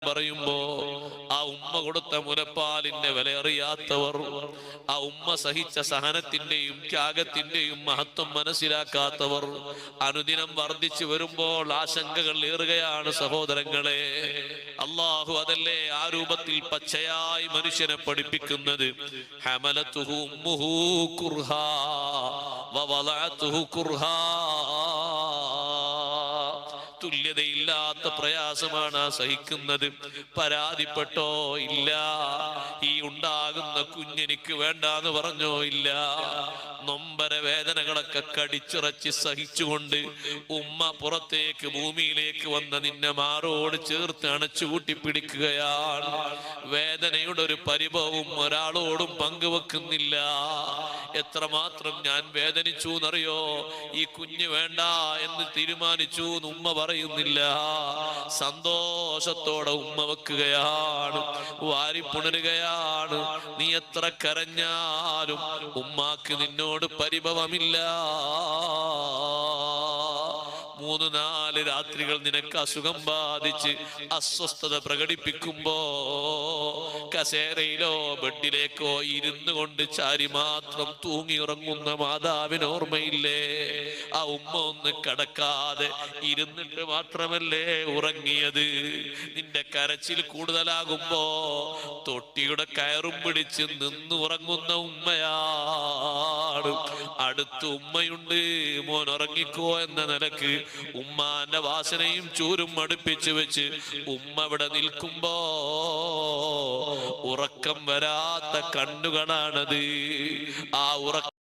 പറയുമ്പോ ആ ഉമ്മ കൊടുത്ത മുലപ്പാലിന്റെ വില അറിയാത്തവർ, ആ ഉമ്മ സഹിച്ച സഹനത്തിന്റെയും ത്യാഗത്തിന്റെയും മഹത്വം മനസ്സിലാക്കാത്തവർ അനുദിനം വർദ്ധിച്ചു വരുമ്പോൾ ആശങ്കകൾ ഏറുകയാണ് സഹോദരങ്ങളെ. അള്ളാഹു അതല്ലേ ആ രൂപത്തിൽ പച്ചയായി മനുഷ്യനെ പഠിപ്പിക്കുന്നത്. ഹമലതുഹു ഉമ്മുഹു കുർഹാ വവളഅതുഹു കുർഹാ. തുല്യതയില്ലാത്ത പ്രയാസമാണ് സഹിക്കുന്നത്. പരാതിപ്പെട്ടോ? ഇല്ല. ഈ ഉണ്ടാകുന്ന കുഞ്ഞെനിക്ക് വേണ്ടാന്ന് പറഞ്ഞോ? ഇല്ല. നൊമ്പര വേദനകളൊക്കെ കടിച്ചിറച്ച് സഹിച്ചുകൊണ്ട് ഉമ്മ പുറത്തേക്ക് ഭൂമിയിലേക്ക് വന്ന നിന്നെ മാറോട് ചേർത്ത് അണച്ചുകൂട്ടി പിടിക്കുകയാണ്. വേദനയുടെ ഒരു പരിഭവവും ഒരാളോടും പങ്കുവെക്കുന്നില്ല. എത്രമാത്രം ഞാൻ വേദനിച്ചു എന്നറിയോ? ഈ കുഞ്ഞ് വേണ്ട എന്ന് തീരുമാനിച്ചു ഉമ്മ പറയുന്നില്ല. സന്തോഷത്തോടെ ഉമ്മ വെക്കുകയാണ്, വാരിപ്പുണരുകയാണ്. നീ എത്ര കരഞ്ഞാലും ഉമ്മാക്ക് നിന്നോട് പരിഭവമില്ല. 3-4 രാത്രികൾ നിനക്ക് അസുഖം ബാധിച്ച് അസ്വസ്ഥത പ്രകടിപ്പിക്കുമ്പോ കസേരയിലോ ബെഡിലേക്കോ ഇരുന്നു കൊണ്ട് ചാരി മാത്രം തൂങ്ങി ഉറങ്ങുന്ന മാതാവിന് ഓർമ്മയില്ലേ? ആ ഉമ്മ ഒന്ന് കടക്കാതെ ഇരുന്നിട്ട് മാത്രമല്ലേ ഉറങ്ങിയത്? നിന്റെ കരച്ചിൽ കൂടുതലാകുമ്പോ തൊട്ടിയുടെ കയറും പിടിച്ച് നിന്ന് ഉറങ്ങുന്ന ഉമ്മയാണ്. അടുത്ത് ഉമ്മയുണ്ട്, മോൻ ഉറങ്ങിക്കോ എന്ന നിലക്ക് ഉമ്മാന്റെ വാസനയും ചൂരും അടുപ്പിച്ചു വെച്ച് ഉമ്മ ഇവിടെ നിൽക്കുമ്പോ ഉറക്കം വരാത്ത കണ്ണുകളാണത്. ആ ഉറക്കം